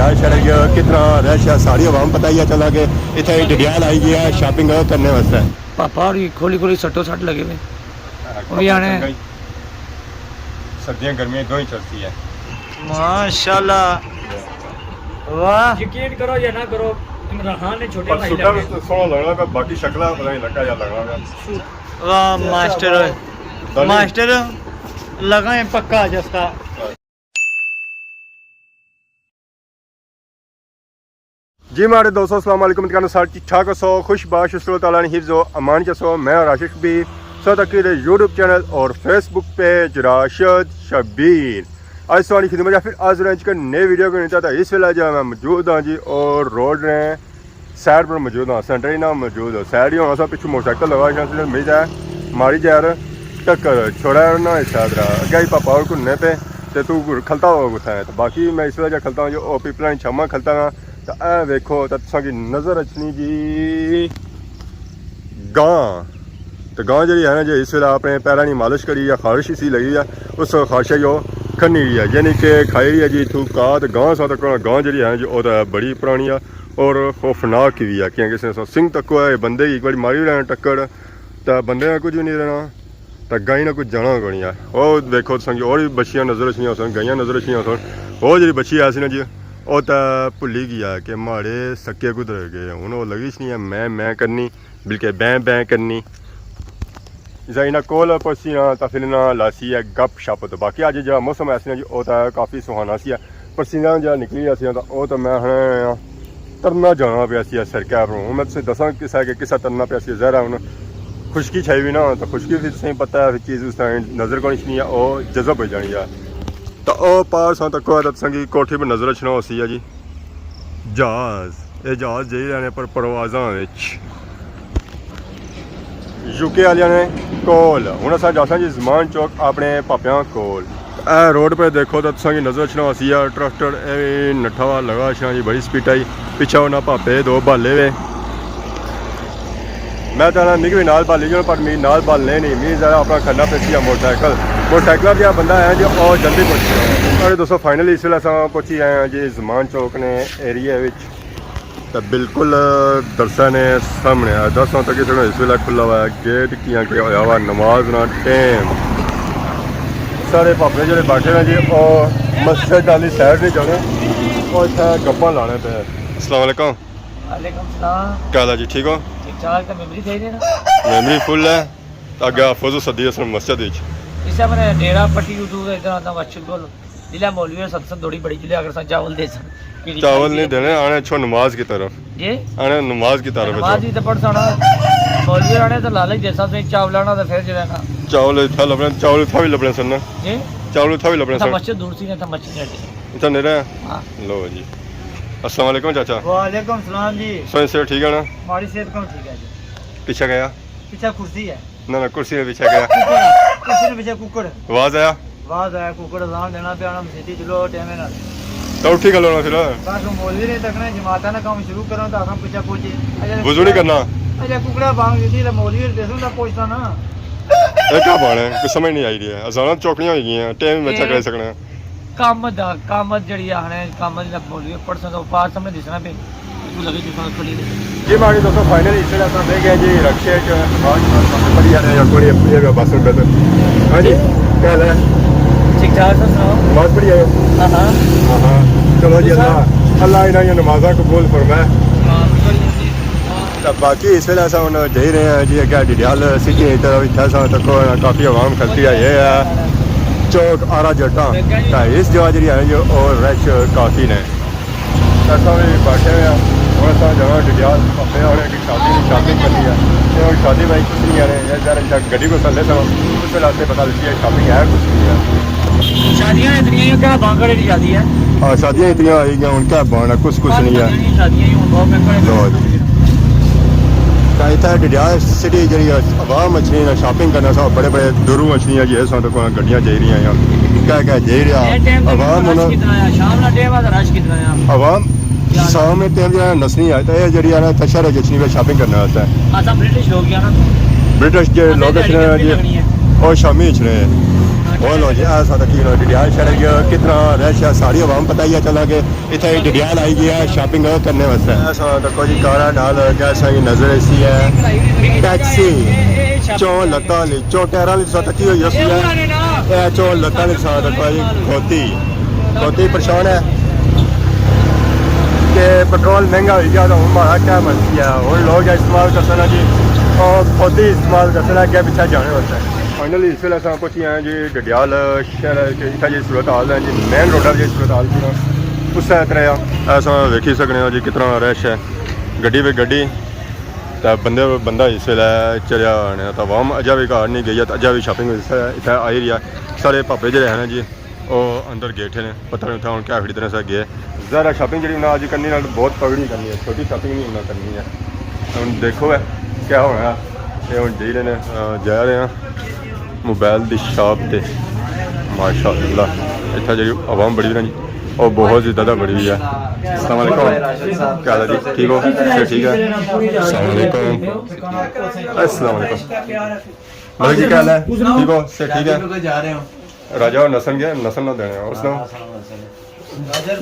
डडियाल शहर कितना रश है सारी आवाम पता ही है चला कि इतने डडियाल आई गया है शॉपिंग करने वास्ते। पापा और खोली खोली सट्टो सट लगे हुए भी आने सर्दियाँ गर्मियाँ दो ही चलती है। माशाल्लाह वाह। यकीन करो या ना करो इमरान ने छोटे भाई लगे सोना लगना का बाकी शक्ला पता नहीं लगा या लगना वाह मास्टर मास्टर लगा है पक्का जिसका। जी मारे दोस्तों अस्सलाम वालेकुम तकान सार ठीक ठाक सो खुश बाश ताला ने हिफ्ज़ो अमान चसो मैं और आशिक भी सो तक यूट्यूब चैनल और फेसबुक पेज राशिद शबीर आज सवाल खिदमत या फिर आज रेंज का नए वीडियो को नहीं चाहता। इस वेला जो मैं मौजूद हाँ जी और रोड रहे साइड पर मौजूद हाँ सेंटर ही ना मौजूद हो साइड ही होना सा पिछू मोटरसाइकिल लगा मिल जाए मारी जा रहा टक्कर छोड़ा ना इस रहा अगे पापा और घूमने पे तो तू खलता हो कुत्ता है तो बाकी मैं इस वेला खलता हूँ जो ओ पीपल छमा खलता हाँ तो ए वेखो तो तुसा नज़र अचनी जी गां तो गां जी है ना जो इस वे अपने पैरों की मालिश करी या खारिश इसी लगी है उस खारिश जो खन्नी रही है यानी कि खाई है जी थू का तो गां सा तक गां जी है जो बड़ी पुरानी है और खौफनाक भी है क्या किसी ने सिंह तक है बंदे की एक बार मारी रहना टक्कर तो बंदे का कुछ नहीं रहना तो गाई ना कुछ जाना कोनी है। और देखो तुम और भी बच्चियाँ नज़र अचियां सन गाइयां नज़र अचियां सन वो जी बच्ची ऐसी ना जी वो तो भुली गया कि माड़े सक्के कुदर गए हूँ वो लगी नहीं है मैं करनी बल्कि बैं करनी इना कोल पसी ना तो फिर ना लासी है गप शप तो बाकी अज जो मौसम ऐसा जी वो तो काफ़ी सुहाना सी है पसीना जो निकली असी तो तो मैं हाँ तरना जाना पाया सी सड़कै पर हूँ मैं तुम दसा किसा कि किसा तरना पाया सी जहरा हूँ खुशकी छाई भी ना तो खुशकी फिर तुम पता है चीज़ उस नज़र को नहीं है वो जजब हो जानी है तो वह पार सा तक संगी कोठी पर नज़र रखना हो सी है जी जहाज़ ये जहाज़ जी रहने पर परवाजा यूके वाले ने कोल हूँ अस जासा जी जमान चौक अपने पापिया कोल ए रोड पर देखो तो तुम नज़र रखना हो सी है ट्रैक्टर नट्ठा हुआ लगा अच्छा जी बड़ी स्पीड आई पिछा उन्हें पापे दो बाले वे मैं चाहना मिगी भी नाल बाली पर मी नाल बालने नहीं मी ज़्यादा अपना खन्ना पेसी मोटरसाइकिल जो बंदा है जी और जल्दी पहुँची अरे दोस्तों फाइनली इस वे अस पहुँची आए हैं जी जमान चौक ने एरिया तो बिल्कुल दरसा ने सामने दसा तक इस वे खुला हुआ है गेट किया होया हुआ नमाज ना टाइम सारे पापे जो बैठे हैं जी और मस्जिद वाली साइड नहीं जाने और इतना गप्पा लाने पे। अस्सलाम वालेकुम। क्या हाल है जी ठीक हो मेमरी फुल है अगे फौजो सदी असल मस्जिद इसे मैंने डेरा पट्टी यूट्यूब इधर आता मस्जिद बोल जिला मौलवी सत्संग थोड़ी बड़ी जिले अगर चावल दे चावल नहीं देने आने छो नमाज की तरफ जी आने नमाज की तरफ नमाज ही तो पढ़ साना मौलवी आने तो लालच जैसा से चावल आना तो फिर जो है ना चावल था लबने चावल था भी लबने सर ना जी चावल था भी लबने सर मस्जिद दूर सी था मस्जिद इतना नहीं रहा हां लो जी अस्सलाम वालेकुम चाचा। वालेकुम सलाम जी सेहत ठीक है ना हमारी सेहत कौन ठीक है जी पीछे गया पीछे कुर्सी है ना कुर्सी में पीछे गया कुर्सी में पीछे कुकर आवाज आया कुकर अजान देना पे आना मसीती चलो टाइम ना तो उठी कर लो ना फिर बस मौलवी ने तकना जमाता ना काम शुरू करो तो आखा पीछे पहुंचे वुजू नहीं करना अच्छा कुकड़ा बांग दी तो मौलवी देसो ना पहुंचता ना ये क्या बात है कुछ समझ नहीं आई रही है अजाना चौकड़ियां हो गई हैं टाइम में अच्छा कर सकना काम जड़ी आने काम मौलवी पढ़ सको पार सामने दिसना पे तू लगे जो खुली जी मारी दोस्तों फाइनली इस तरह से देख गए जी रक्षे बढ़िया है या कोई अपनी बस बेहतर हां जी क्या है ठीक ठाक से सुनाओ बहुत बढ़िया है हां चलो जी अल्लाह इन्हें नमाज़ा कबूल फरमाए। तो बाकी इस वेले अस हम जा रहे हैं जी अगर डडियाल सिटी तरफ इतना तक काफ़ी आवाम खलती है ये है चौक आरा जट्टा तो इस जगह जी है जो और रश काफ़ी ने अस भी बैठे हुए हैं और अस जाना डडियाल अपने आने की शॉपिंग करनी है शादी भाई कुछ नहीं है गड्डी को थले सो उस वेले से पता लगी है शॉपिंग है कुछ नहीं है शादियां इतनी क्या बांगड़े की शादी है हाँ शादियाँ इतनी आई गई हूँ क्या बाना कुछ नहीं है शादियां इतना डडियाल सिटी जी आवाम मछली शॉपिंग करना सब बड़े बड़े दूरों मछलियाँ जी सब गड्डियाँ जा रही हैं क्या क्या जा रहा आवाम आवाम शाम में टाइम जो नसनी है तो ये जी है शहर जचनी में शॉपिंग करने वास्ते ब्रिटिश लोग ब्रिटिश जो लोग जी और शामी चले बोलो जी ऐसा तो की डिडियाल शहर कितना रश है सारी आवाम पता ही है चला कि इतने डिडियाल आई गई है शॉपिंग करने वास्ते ऐसा देखो जी कारा नाल कैसा नजर ऐसी है टैक्सी चो लत्ता चो टायरा की हुई है चो लत्ता देखो जी खोती खोती परेशान है कि पेट्रोल महंगा हो गया तो हूँ हमारा क्या मर्जी है हूँ लोग इस्तेमाल कर सकना जी और खुद ही इस्तेमाल कर सकना अगे पिछले जाने होता है फाइनली इस वेले अस पहुंची हैं जी डडियाल शहर इतना जी सूरत हाल है जी मेन रोड जी सूरत हाल पूरा उस तरह अस वेखी सकने हो जी कितना रश है गड्डी पे गड्डी तो बंदे बंदा इस वेले चलिया आने तो आवाम अजा भी घर नहीं गई है तो अजा भी शॉपिंग इतना आई रही है सारे पापे जो हैं जी वो अंदर गेठे ने पता नहीं था हूँ क्या खड़ी तरह से गए ज़रा शॉपिंग जी उन्हें अज करनी बहुत पगड़ी करनी है छोटी शॉपिंग नहीं उन्हें करनी है हम देखो है क्या होना ये हम जी रहे हैं जा रहे हैं मोबाइल की शॉप से माशाअल्लाह इतना जी आवाम बड़ी ना जी और बहुत ही ज़्यादा बड़ी हुई है अस्सलाम वालेकुम क्या हाल है जी ठीक हो ठीक है अस्सलाम वालेकुम अस्सलाम वालेकुम मतलब जी क्या हाल है ठीक हो से ठीक है राजा और नसन गया नसन ना देने उसने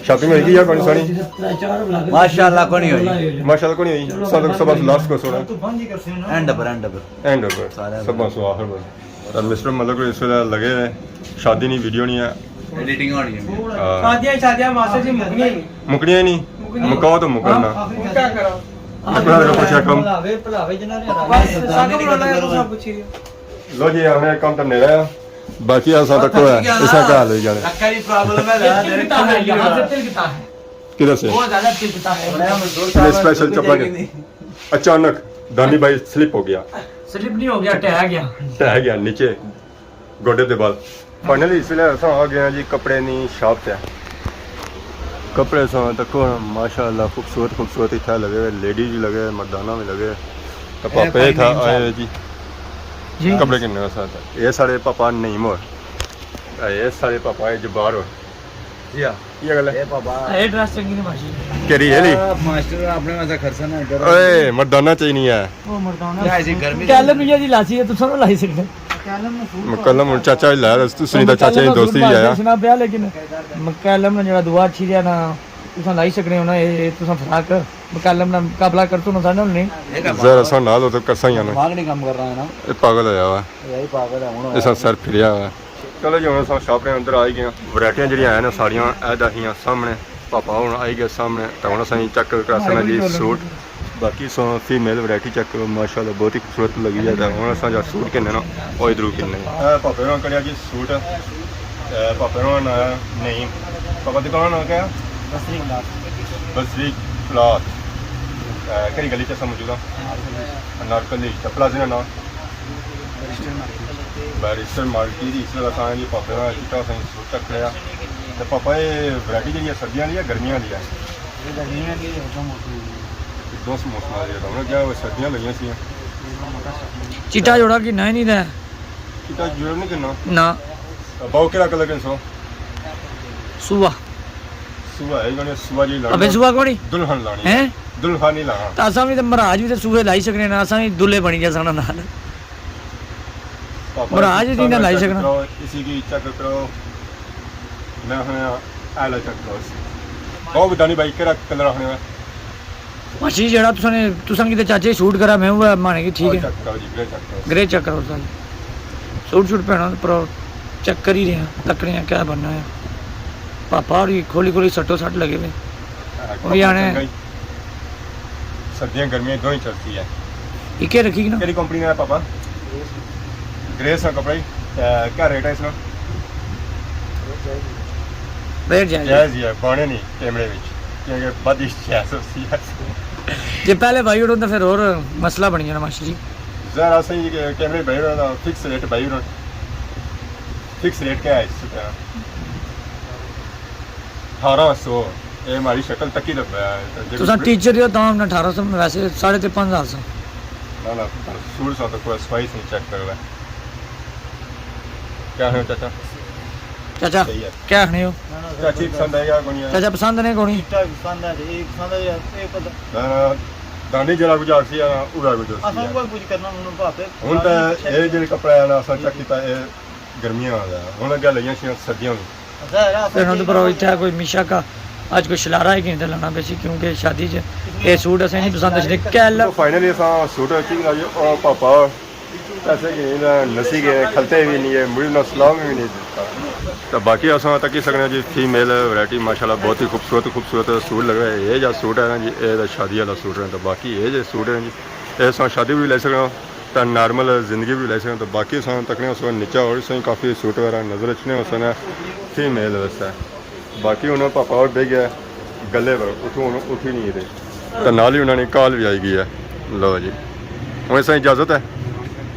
शॉपिंग होगी या कौन सोनी माशाल्लाह को नहीं हुई माशाल्लाह को नहीं हुई सब सब लास्ट को सोना एंड पर सब बस आखिर बस और मिस्टर मतलब को इस वेले लगे हैं शादी नहीं वीडियो नहीं है एडिटिंग होनी है शादियां मास्टर जी मुकनी है नहीं मुकाओ तो मुकरना क्या करो अपना देखो कुछ कम भलावे जनारे सानू बोला है सब कुछ लो जी हमें काम तो नहीं रहा बाकी ऐसा तक है ऐसा क्या हाल है जाने अक्करी प्रॉब्लम है किधर से बहुत ज्यादा तिलकता है ये स्पेशल चपला के अचानक दानी भाई स्लिप हो गया स्लिप नहीं हो गया टह गया नीचे गोडे के बाल फाइनली इसलिए ऐसा आ गया जी कपड़े नहीं शॉप से कपड़े सा तक माशाल्लाह खूबसूरत खूबसूरत इतना लगे हुए लेडीज भी लगे मर्दाना भी लगे तो पापा ये था आए जी कपड़े किन्ने साथ ये सारे पापा नहीं मोर ये सारे पापा है जबार हो जी हां ये गल है ये ड्रेस चंगी नहीं भाजी केरी है ली मास्टर आपने वैसा खर्चा ना करो ओए मर्दाना चाहिए नहीं है वो मर्दाना ऐसी गर्मी कैलम जी लासी है तुम लाई सकते मकलम चाचा ला तू सुनीता चाचा की दोस्ती भी आया सुना पिया लेकिन मकलम ने जेड़ा दुआ छिरिया ना तुसा लाई सकने हो ना ये तुसा फराक मकलम ना मुकाबला कर तो ना साने नहीं जरा सा नाल हो तो करसा ही ना मांग नहीं काम कर रहा है ना ये पागल होया हुआ यही पागल है हुन ऐसा सर फिरिया हुआ चलो जी हम शॉप के अंदर आई गए वैरायटियां जड़ियां हैं ना सारियां ऐदा हियां सामने पापा हुन आई गए सामने तो हुन असें चेक करासना जी सूट बाकी सो फीमेल वैरायटी चेक माशाल्लाह बहुत ही खूबसूरत लगी जाता है हुन असां जो सूट किन्ने ना ओ इधरू किन्ने पापा ने करिया जी सूट पापा ने नहीं पापा दुकान ना क्या बसरी क्लॉथ केड़ी गली च मौजूद अनारकली चप्पला से ना बैरिस्टर मार्केट इसलिए असां जी पापा ने चिट्टा असें सूट चक लिया तो पापा ये वैरायटी जी सर्दियां दी है गर्मियां दी है दोस्त मौसम आ गया हमने क्या सर्दियां लगियां सी चिट्टा जोड़ा कि नहीं दा चिट्टा जोड़ नहीं करना ना बाउ केड़ा कलर के सो सुबह सुबह है गने सुबह जी लानी अबे सुबह कोनी दुल्हन लानी हैं दुल्हन नहीं लाना ਤਾਂ ਅਸਾਂ ਵੀ ਤੇ ਮਹਾਰਾਜ ਵੀ ਤੇ ਸੂਹੇ ਲਾਈ ਸਕਨੇ ਨਾ ਅਸਾਂ ਵੀ ਦੁੱਲੇ ਬਣੀ ਜਾ ਸਕਣਾ ਨਾਲ महाराज जी ने लाई सकना इसी की चेक करो मैं हूं आला चेक करो बहुत बतानी भाई केड़ा कलर होने है माशी जेड़ा तुसां किते चाचे शूट करा मैं वो माने की ठीक है चेक करो जी ग्रे चेक करो सन सूट शूट पहना पर चेक कर ही रहे हैं तकड़े हैं क्या बनना है पापा और खोली खोली सटो सट लगे हुए भी आने सर्दियां गर्मियां दो ही चलती है इके रखी ना केड़ी कंपनी है पापा ग्रेस का कपड़ा क्या रेट है इसका रेट जाए जायज ही है पाने नहीं कैमरे में क्योंकि बदिश जे पहले भाई उड़ो तो फिर और मसला बन जाना माशी जी जरा सही कैमरे भाई उड़ो फिक्स रेट भाई उड़ो फिक्स रेट क्या है इसका 1800 ये हमारी शक्ल तक ही लग रहा है तुसा टीचर हो तो हमने 1800 में वैसे 5,500 ना ना सूट सा तो कोई स्पाइस नहीं चेक कर रहा है क्या है चाचा चाचा सही है क्या खाने हो चाची पसंद आएगा कौन है चाचा पसंद नहीं कोनी पसंद है एक पसंद है एक पता ना ना दानी जरा कुछ आसी है उड़ा कुछ असन कोई कुछ करना उन्होंने पापे ਹੁਣ ਤਾਂ ਇਹ ਜਿਹੜੇ ਕੱਪੜੇ ਆ ਨਾ ਅਸਾਂ ਚੱਕ ਕੀਤਾ ਇਹ गर्मियां आ गया हुन अग्गे लईयां सी सर्दियां भी फिर उन्होंने पर इतना कोई मिशा का आज कोई शलारा ही कहीं लाना बेसी क्योंकि शादी च ये सूट असें नहीं पसंद आते कैल तो फाइनली असां सूट की लाई और पापा ऐसे कि नसी गए खलते भी नहीं है मुझे ना सलाम भी नहीं देता तो बाकी असां तक सकने जी फीमेल वैरायटी माशाल्लाह बहुत ही खूबसूरत सूट लग रहा है ये जो सूट है ना जी ये शादी वाला सूट है तो बाकी ये जो सूट है जी ये असां शादी भी ले सकते तो नॉर्मल जिंदगी भी ले सकते तो बाकी असां तकने उस नीचा और सही काफ़ी सूट वगैरह नज़र अचने उस फीमेल वैसा बाकी उन्होंने पापा और बह गया गले पर उठू उठ ही नहीं रहे तो नाल ही उन्होंने कॉल भी आई गई है लो जी हमें सही इजाज़त है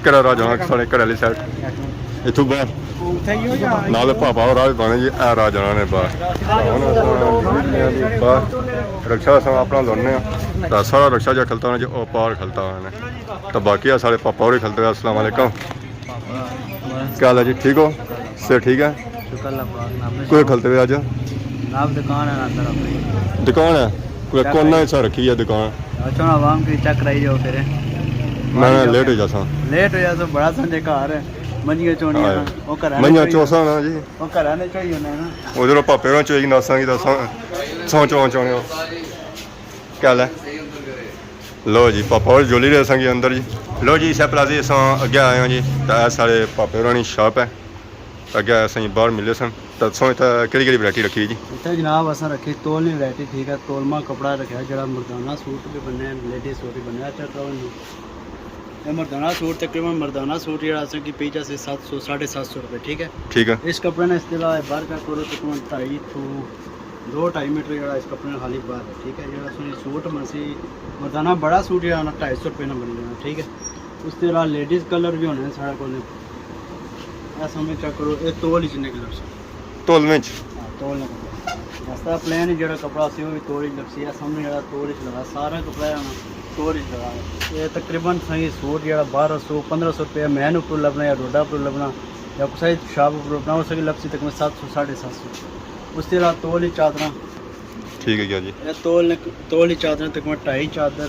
घरा रा जाना साढ़े घर वाली साइड इतों बाहर नाल पापा और राज बने जी ऐ राज जाना ने बाहर रक्षा अस अपना लाने तो सारा रक्षा जो खलता जो वो पार खलता है तो बाकी साढ़े पापा और ही खलते हैं अस्सलाम वालेकुम क्या हाल है जी ठीक हो से ठीक है कोई खलते हुए अज दुकान है अंदर अपनी दुकान है कोई कोना हिस्सा रखी है दुकान अच्छा आवाम की चेक कराई जाओ फिर मैं लेट हो जासा लेट हो जा तो बड़ा संजय घर मंजियां चोनियां वो घर मंजियां चौसा ना जी वो घर ने चाहिए होना है ना उधरों पापे होना चोई नासांगी तो सौ चौं चौने क्या हाल है लो जी पापा और जोली रहे संगी अंदर जी लो जी इस प्लाजे अस अगे आए हैं जी तो साढ़े पापे होनी शॉप है अगे असें बाहर मिले सन तो दसो इतना केड़ी वैरायटी रखी जी इतना जनाब अस रखी तोल नहीं वैरायटी ठीक है तोलमा कपड़ा रखा जो मर्दाना सूट भी बने लेडीज सूट भी बने अच्छा ये मर्दाना सूट तकरीबन मर्दाना सूट जो असें की पेज से 700 750 रुपये ठीक है इस कपड़े ने इस्तेला बाहर का करो तकरीबन 2.5 मीटर जो इस कपड़े खाली बाहर है ठीक है जो सूट मसी मर्दाना बड़ा सूट जो 250 रुपये ने बन जाना ठीक है उसके अलावा लेडीज़ कलर भी होने साढ़े को समझ चेक करो ये तोल ही निकल तोल में तोल ने रास्ता प्लेन जो कपड़ा सी वो भी तोल ही लपसी है सामने जो तोल ही लगा सारा कपड़ा है ना तोल ही लगा ये तकरीबन सही सूट जो 1200-1500 रुपये मैन उपर लभना या डोडा उपर लभना या कुछ शाप उपर लभना हो सके लपसी तक 700-750 उसके अलावा तोल ही चादर ठीक है क्या जी ये तोल ही चादर तकरीबन 2.5 चादर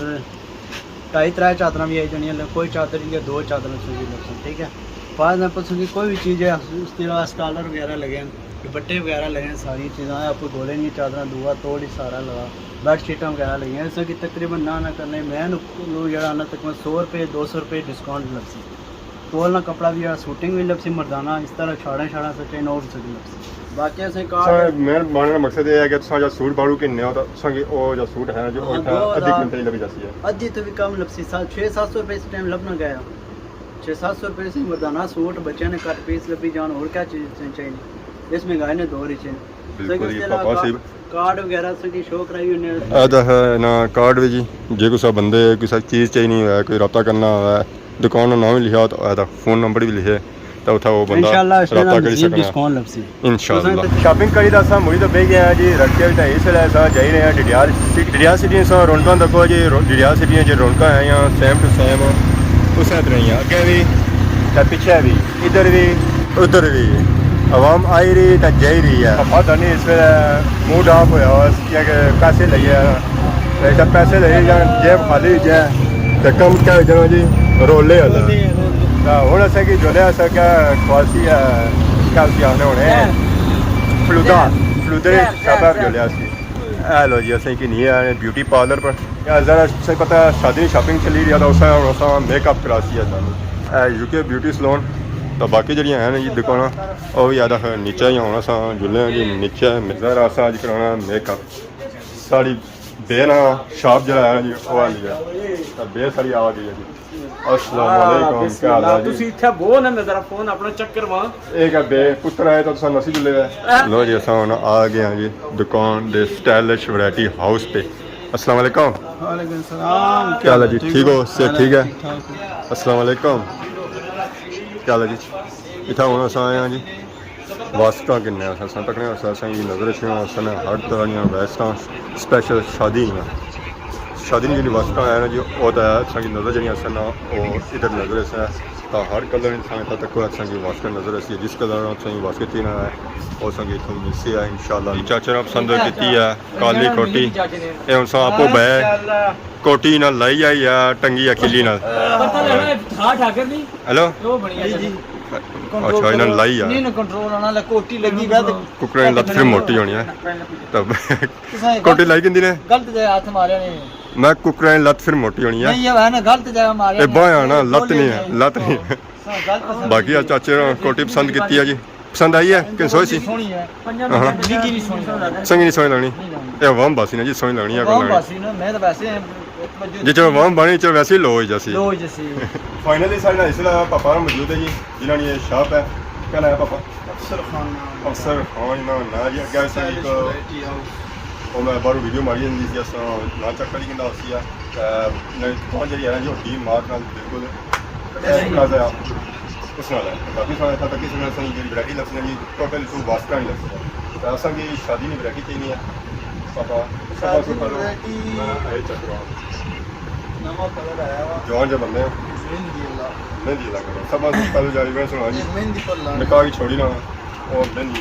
2.5-3 चादर भी आई जानी कोई चादर या 2 चादर लपसी ठीक है फॉर एग्जाम्पल की कोई भी चीज़ है उसके अलावा स्टॉलर वगैरह लगे हैं दुपट्टे वगैरह लगे हैं सारी चीज़ें आपको गोले नहीं चादर दूआ तोड़ ही सारा लगा बेडशीटा वगैरह लगी हैं ऐसा कि तकरीबन ना करने मैन जरा ना तकरीबन 100 रुपये 200 रुपये डिस्काउंट लपसी तोलना कपड़ा भी जरा शूटिंग भी लपसी मर्दाना इस तरह छाड़ा से चेन और सकी लपसी बाकी ऐसे कार्ड मेरा मानने का मकसद ये है कि तुम जो सूट बाड़ू किन्ने हो तो संगे वो जो सूट है जो अद्धी घंटे लग जाती है अद्धी तो भी कम लपसी 600-700 रुपये इस टाइम लबना गया 600-700 रुपये से मर्दाना सूट बच्चे ने कट पीस लपी जान और क्या चीज़ चाहिए इस महंगाई ने दौर ही कार्ड वगैरह से शो कराई उन्हें आदा है ना कार्ड भी जी जे कुछ बंदे किसी चीज़ चाहिए है कोई रब्ता करना है दुकान का नाम भी लिखा तो आदा फोन नंबर भी लिखे तो उठा वो बंदा रब्ता कर सकना इंशाल्लाह शॉपिंग करी दा सा मुड़ी तो बह गया जी रखे तो इसलिए सा जा रहे हैं डिडियाल सिटी सा रौनक देखो जी डिडियाल सिटी जो रौनक है यहाँ सेम टू सेम उस तरह ही अगे भी पीछे भी इधर भी उधर भी आवाम आई रही तो जा रही है पता नहीं इस वेले मूड ऑफ होया कि पैसे लिए जब पैसे ले जान जेब खाली जाए तो कम क्या जाना जी रोले वाला हूँ असें कि जोले अस क्या खासी क्या आने होने फलूदे शाबाब जोले है लो जी असें कि नहीं है ब्यूटी पार्लर पर ज़रा से पता शादी शॉपिंग चली रही है तो उस मेकअप करासी है सानू यूके ब्यूटी सलोन तो बाकी जड़ियाँ हैं जी दुकान वो भी ज़्यादा नीचा ही होना सा जुले जी नीचे ज़रा अस अज कराना मेकअप साड़ी बे ना शॉप जरा है जी वो वाली है तो बे साड़ी आ गई है जी अस्सलाम वालेकुम क्या हाल है जी इत्थे बो ना जरा फोन अपना चेक करवा एक बे पुत्र आए तो नसी जुले लो जी अस हुन आ गए हैं जी दुकान दे स्टाइलिश वैरायटी हाउस पे अस्सलाम वालेकुम वालेकुम सलाम क्या हाल है जी ठीक हो से ठीक है अस्सलाम वालेकुम क्या हाल है जी इतना हूँ अस आए हैं जी वास्टा किन्ने अस तकने असें नज़र असन हर तरह दियां वैस्टां स्पेशल शादी शादी जी वास्टा है ना जी वो तो असांजी नज़र जी असन वो इधर नज़र से तो हर कलर इंसान तक असांजी वास्ता नज़र से जिस कलर असांजी वास्ते थी ना है वो असांजी इतों मिसी है इंशाल्लाह चाचा ने पसंद की है काली कोटी ये हम आपो बह कोटी ना लाई आई है टंगी है किली ना हेलो ਅੱਛਾ ਇਹਨਾਂ ਨੂੰ ਲਾਈ ਆ ਨਹੀਂ ਨਾ ਕੰਟਰੋਲ ਆਣਾ ਲੈ ਕੋਟੀ ਲੱਗੀ ਵਾ ਤੇ ਕੁੱਕਰਾਂ ਦੀ ਲੱਤ ਫਿਰ ਮੋਟੀ ਹੋਣੀ ਹੈ ਤਾਂ ਤੁਸੀਂ ਕੋਟੀ ਲਾਈ ਕਿੰਦੀ ਨੇ ਗਲਤ ਜਗ੍ਹਾ ਹੱਥ ਮਾਰਿਆ ਨੇ ਮੈਂ ਕੁੱਕਰਾਂ ਦੀ ਲੱਤ ਫਿਰ ਮੋਟੀ ਹੋਣੀ ਹੈ ਨਹੀਂ ਇਹ ਹੈ ਨਾ ਗਲਤ ਜਗ੍ਹਾ ਮਾਰਿਆ ਇਹ ਬਾਹਾਂ ਨਾ ਲੱਤ ਨਹੀਂ ਹੈ ਲੱਤ ਨਹੀਂ ਹੈ। ਗਲਤ ਬਾਕੀ ਆ ਚਾਚੇ ਨੇ ਕੋਟੀ ਪਸੰਦ ਕੀਤੀ ਆ ਜੀ ਪਸੰਦ ਆਈ ਹੈ ਕਿ ਸੋਹਣੀ ਸੀ ਸੋਹਣੀ ਹੈ ਹਾਂ ਨਿੱਕੀ ਨਹੀਂ ਸੋਹਣੀ ਚੰਗੀ ਨਹੀਂ ਸੋਹਣੀ ਲੱਗਣੀ ਇਹ ਵਾਮ ਬਾਸੀ ਨਾ ਜੀ ਸੋਹਣੀ ਲੱਗਣੀ ਆ ਕੌਣ ਗੱਲ ਬਾਸੀ ਨਾ ਮੈਂ ਤਾਂ ਵੈਸੇ ਜੇ ਚਲੋ ਵਾਮ ਬਣੀ ਚਲੋ ਵੈਸੇ ਹੀ ਲੋ ਹੀ ਜਸੀ ਲੋ ਜਸੀ ਫਾਈਨਲੀ ਸਾਡੇ ਨਾਲ ਇਸ ਦਾ ਪਾਪਾ ਮੌਜੂਦ ਹੈ ਜੀ ਜਿਨ੍ਹਾਂ ਨੇ ਇਹ ਸ਼ਾਪ ਹੈ ਕਿਆ ਨਾਮ ਹੈ ਪਾਪਾ ਅਫਸਰ ਖਾਨ ਅਫਸਰ ਹਾਂ ਨਾ ਨਾ ਜੀ ਅੱਗੇ ਸੀ ਉਹ ਮੈਂ ਬਾਹਰੋਂ ਵੀਡੀਓ ਮਾਰੀ ਜਾਂਦੀ ਸੀ ਅਸਾਂ ਨਾ ਚੱਕਰ ਹੀ ਕਿੰਦਾ ਸੀ ਆ ਨਹੀਂ ਪਹੁੰਚ ਜਿਹੜੀ ਹੈ ਜੀ ਉਹ ਡੀ ਮਾਰਕ ਨਾਲ ਬਿਲਕੁਲ ਇਸ ਨਾਲ ਆ ਉਸ ਨਾਲ ਹੈ ਬਾਕੀ ਸਾਰੇ ਤਾਂ ਕਿਸੇ ਨਾਲ ਸੰਗੀ ਜਿਹੜੀ ਵੈਰਾਈਟੀ ਲੱਸੀ ਜੀ ਟੋਟਲ ਤੋਂ ਵਾਸਤਾ ਨਹੀਂ ਲੱਸੀ ਤਾਂ ਅਸਾਂ ਦੀ ਸ਼ਾਦੀ ਨਹੀਂ ਵੈਰਾਈਟੀ ਚਾਹੀਦੀ ਹੈ ਪਾਪਾ ਸਭਾ ਤੋਂ ਕਰੋ ਇਹ ਚੱਕਰ ਨਵਾਂ ਕਲਰ ਆਇਆ ਵਾ ਜਵਾਨ ਜੇ ਬੰਦੇ ਮਹਿੰਦੀ ਲੱਗ ਰਿਹਾ ਸਭਾ ਤੋਂ ਪਹਿਲੇ ਜਾਰੀ ਮੈਂ ਸੁਣਾ ਜੀ ਮਹਿੰਦੀ ਪੱਲਾ ਨਿਕਾਹ ਕੀ ਛੋੜੀ ਨਾ ਉਹ ਮਹਿੰਦੀ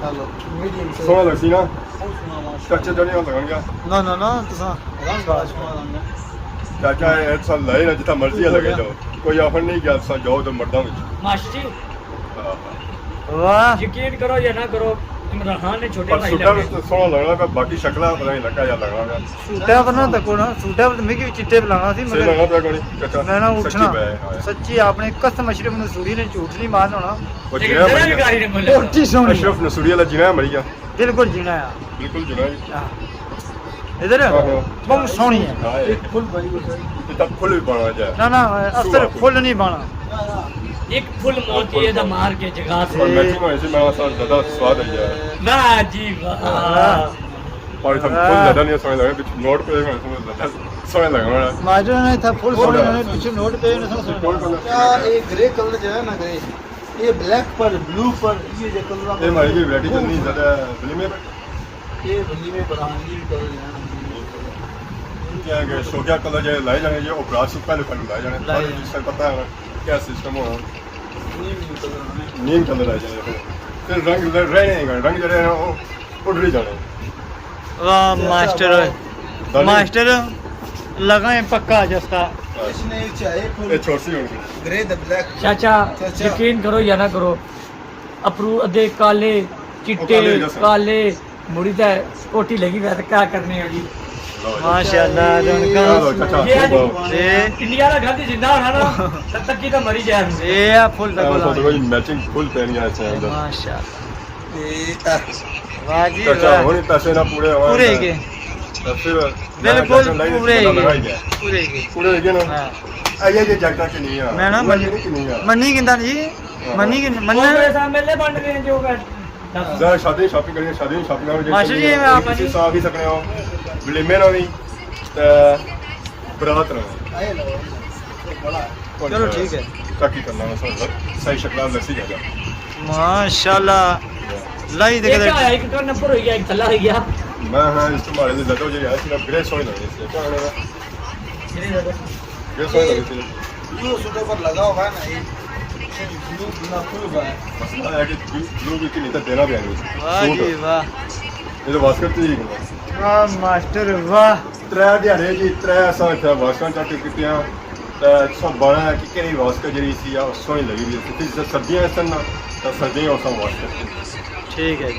ਹਲੋ ਮੀਡੀਅਮ ਸੋਹਣਾ ਲੱਗਦੀ ਨਾ ਬਹੁਤ ਸੋਹਣਾ ਵਾ ਚਾਚੇ ਜਣੇ ਹੋ ਲੱਗਣਗੇ ਨਾ ਨਾ ਨਾ ਤੁਸੀਂ ਰੰਗ ਬੜਾ ਸੋਹਣਾ ਰੰਗ ਚਾਚਾ ਇਹ ਸਾਲ ਲੈ ਨਾ ਜਿੱਥਾ ਮਰਜ਼ੀ ਲੱਗੇ ਜਾਓ ਕੋਈ ਆਫਰ ਨਹੀਂ ਕਿ ਆਪ ਜਾਓ ਤਾਂ ਮਰਦਾਂ ਵਿੱਚ ਮਾਸਟਰ ਵਾਹ ਯਕੀਨ ਕਰੋ ਜਾਂ ਨਾ ਕਰੋ ਇਮਰਾਨ ਖਾਨ ਨੇ ਛੋਟੇ ਪਰ ਭਾਈ ਸੁੱਟਾ ਲੱਗੇ ਵਿੱਚ ਸੋਹਣਾ ਲੱਗਣਾ ਪਰ ਬਾਕੀ ਸ਼ਕਲਾਂ ਪਤਾ ਨਹੀਂ ਲੱਗਾ ਜਾਂ ਲੱਗਣਾ ਸੂਟਾ ਬਣਾ ਤੱਕੋ ਨਾ ਸੂਟਾ ਤੇ ਮੈਂ ਵੀ ਚਿੱਟੇ ਬਲਾਣਾ ਸੀ ਸਹੀ ਲੱਗਣਾ ਪਿਆ ਕੋਣੀ ਚਾਚਾ ਮੈਂ ਨਾ ਸੱਚੀ ਉੱਠਣਾ ਪੈ ਆਇਆ। ਸੱਚੀ ਆਪਣੇ ਕਸਮ ਅਸ਼ਰਫ ਨਸੂਰੀ ਨੇ ਝੂਠ ਨਹੀਂ ਮਾਰਨ ਹੋਣਾ ਉਹ ਲੇਕਿਨ ਜਿਨਾ ਜ਼ਰਾ ਮਰੀ ਵੀ ਗਾੜੀ ਨੇ ਬੋਲਿਆ ਕੋਟੀ ਸੋਹਣੀ ਅਸ਼ਰਫ ਨਸੂਰੀ ਵਾਲਾ ਜਿਨਾ ਮਰੀ ਗਿਆ ਬਿਲਕੁਲ ਜੀਣਾ ਆ ਬਿਲਕੁਲ ਜਿਨਾ ਜੀ ਇਧਰ ਆਹੋ। ਬਹੁਤ ਸੋਹਣੀ ਹੈ ਹਾਂ ਇਹ ਫੁੱਲ ਬੜੀ ਇਹ ਤਾਂ ਫੁੱਲ ਵੀ ਪਾਣਾ ਜਾ ਨਾ ਨਾ ਅਸਰ ਫੁੱਲ ਨਹੀਂ ਬਾਣਾ ਇੱਕ ਫੁੱਲ ਮੋਤੀ ਇਹਦਾ ਮਾਰ ਕੇ ਜਗਾ और ਸੇ मैचिंग होने से मेरा साथ ज़्यादा स्वाद आई है ਵਾਹ ਜੀ ਵਾਹ और सब फुल ज़्यादा नहीं समझ लगा कुछ नोट पे मैं समझ लगा मेरा ਮਾਜੋ ਨੇ ਤਾਂ ਫੁੱਲ ਸੋਹਣੇ ਨੇ ਪਿੱਛੇ ਨੋਟ पे ने फुल कलर क्या ये ग्रे कलर जो है ना ग्रे ये ब्लैक पर ब्लू पर ये जो कलर ये हमारी की वैरायटी चलनी ज़्यादा बली में ये बल्ली में बरांगी कलर है क्या है शोकिया कलर जो लाए जाने जो उपराज से पहले पहले लाए जाने लाए जिससे पता है क्या सिस्टम हो नीम कलर नीम कलर लाए जाने फिर रंग रह नहीं रंग जो है वो उड़ रही जाने वाह मास्टर दाली- मास्टर लगाए पक्का जिसका इसने ये छोटी होगी ग्रे द ब्लैक ਚਾਚਾ ਯਕੀਨ ਕਰੋ ਜਾਂ ਨਾ ਕਰੋ ਅਪਰੂ ਅਦੇ ਕਾਲੇ ਚਿੱਟੇ ਕਾਲੇ ਜੈਸੇ। ਕਾਲੇ ਮੁੜੀ ਤਾਂ ਕੋਟੀ ਲੱਗੀ ਵੈ ਤਾਂ ਕੀ ਕਰਨੇ ਆ ਜੀ माशाल्लाह चलो चाचा ये आज- बहुत ये ਇੰਡੀਆ ਦਾ ਗਾਂਧੀ ਜਿੰਦਾ ਹੋਣਾ ਨਾ ਤਦ ਤੱਕ ਕੀ ਤਾਂ ਮਰੀ ਜਾਣ ये फुल तो डबल कोई मैचिंग फुल पहन गया है अंदर माशाल्लाह वाह जी चाचा वाह होने पैसे ना पूरे हुए पूरे के तो फिर बिल्कुल लाइन पूरे पता लगा ही के गया। पूरे के पूरे लगे ना हाँ ये जगटा के नहीं है मैं ना पूरा ये नहीं है मन्नी किंदा जी मन्नी कि ਮੰਨੇ मन्ना ਸਾਹਮਣੇ ਬਣ ਰਹੇ ਜੋ ਕਰ जरा शादी शॉपिंग करिए शादी शॉपिंग करो मास्टर जी, मैं आप- किसी साफ ही सकने हो बिलिमे ना भी ते बरात ना चलो ठीक है ताकि करना है सही शक्ल लस्सी जा माशाल्लाह लाई देख ਇੱਕ दे ਆਇਆ ਇੱਕ ਤੋਂ ਨੰਬਰ ਹੋ ਗਿਆ ਇੱਕ ਥੱਲਾ ਹੋ ਗਿਆ मैं हां इस तुम्हारे लिए ज्यादा हो जाए सिर्फ ग्रे सोई लगे इसलिए क्या होगा ग्रे सोई लगे इसलिए ब्लू सूट पर लगा हुआ है ना ये ब्लू बिना फुल हुआ है मसला है कि ब्लू भी की नहीं तो देना भी नहीं वाह जी वाह ये तो वास्कर तो ही वाह मास्टर वाह त्रै दिहाड़े जी त्रै असां इत्थै वास्कर चैक कीतियां ते 112 है कि केह्ड़ी वास्कर जेह्ड़ी सी सोहनी लगी दी सी सर्दियां सन तां सर्दियां असां वास्कर ठीक है